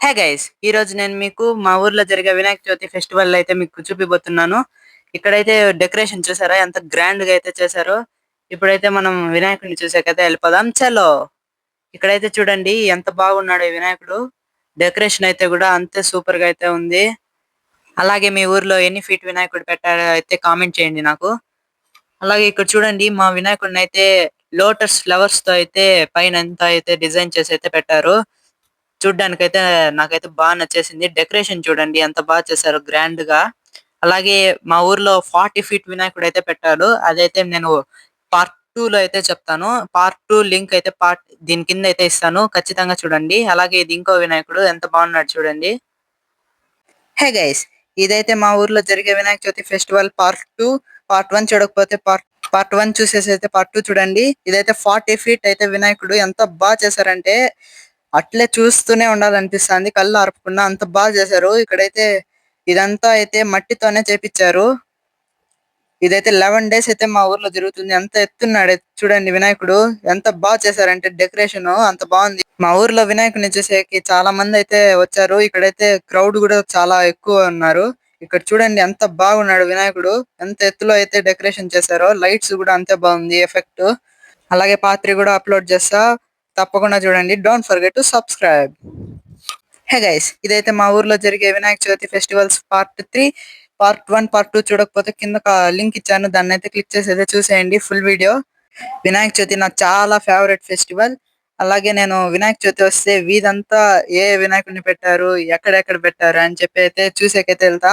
Hey guys! ఈరోజు నేను మీకు మా ఊర్లో జరిగే వినాయక చవితి ఫెస్టివల్ అయితే మీకు చూపిబోతున్నాను. ఇక్కడైతే డెకరేషన్ చూసారా ఎంత గ్రాండ్‌గా అయితే చేశారో. ఇప్పుడైతే మనం వినాయకుడిని చూసేకైతే ఎళ్ళిపోదాం చలో! ఇక్కడైతే చూడండి ఎంత బాగున్నాడో ఈ వినాయకుడు. డెకరేషన్ అయితే గూడా అంతే సూపర్‌గా అయితే ఉంది. అలాగే మీ ఊర్లో ఎన్ని ఫీట్ వినాయకుడు పెట్టారో అయితే కామెంట్ చేయండి నాకు. అలాగే ఇక్కడ చూడండి మా వినాయకుడినైతే లోటస్ ఫ్లవర్స్‌తో అయితే పైనంతా అయితే డిజైన్ చేసి అయితే పెట్టారు. చూడ్డానికైతే నాకైతే నచ్చేసింది. డెకరేషన్ చూడండి ఎంత చేశారో గ్రాండ్‌గా. అలాగే మా ఊర్లో 40 ఫీట్ వినాయకుడైతే పెట్టాడు. అదైతే నేను పార్ట్ 2లో అయితే చెప్తాను. పార్ట్ 2 లింక్ అయితే దీని కింద అయితే ఇస్తాను. ఖచ్చితంగా చూడండి. అలాగే ఇది ఇంకో వినాయకుడు ఎంత బాగున్నాడు చూడండి. Hey guys! ఇదైతే మా ఊర్లో జరిగే Vinayaka Chavithi festival part 2. Part 1 చూడకపోతే పార్ట్ 1 చూసేసైతే పార్ట్ 2 చూడండి. ఇదైతే 40 ఫీట్ అయితే వినాయకుడు ఎంత చేశారంటే అట్లే చూస్తూనే ఉండాలనిపిస్తాంది. కళ్ళు ఆర్పకుండా అంత చేశారు. ఇక్కడైతే ఇదంతా అయితే మట్టితోనే చేపిచ్చారు. ఇదైతే 11 డేస్ అయితే మా ఊర్లో జరుగుతుంది. ఎంత ఎత్తున్నాడు చూడండి వినాయకుడు. ఎంత చేశారంటే డెకరేషన్ అంత బాగుంది. మా ఊర్లో వినాయకుడిని చూసేకి చాలా మంది అయితే వచ్చారు. ఇక్కడైతే క్రౌడ్ కూడా చాలా ఎక్కువ ఉన్నారు. ఇక్కడ చూడండి ఎంత బాగున్నాడు వినాయకుడు. ఎంత ఎత్తులో అయితే డెకరేషన్ చేశారో. లైట్స్ కూడా అంతే బాగుంది ఎఫెక్ట్. అలాగే పార్ట్ 3 కూడా అప్లోడ్ చేస్తా. తప్పకుండా చూడండి. Don't forget to subscribe. Hey guys! ఇదైతే మా ఊర్లో జరిగే Vinayaka Chavithi festivals part 3. Part 1, part 2 చూడకపోతే కింద లింక్ ఇచ్చాను. దాన్నైతే క్లిక్ చేసి అయితే చూసేయండి ఫుల్ వీడియో. వినాయక చవితి నాకు చాలా ఫేవరెట్ ఫెస్టివల్. అలాగే నేను వినాయక చవితి వస్తే వీధంతా ఏ వినాయకుడిని పెట్టారు, ఎక్కడెక్కడ పెట్టారు అని చెప్పి అయితే చూసేకైతే వెళ్తా.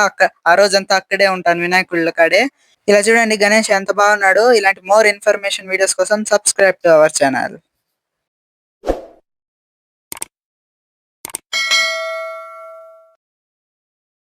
ఆ రోజంతా అక్కడే ఉంటాను వినాయకుళ్ళ కాడే. ఇలా చూడండి గణేష్ ఎంత బాగున్నాడు. ఇలాంటి మోర్ ఇన్ఫర్మేషన్ వీడియోస్ కోసం సబ్స్క్రైబ్ టు అవర్ ఛానల్.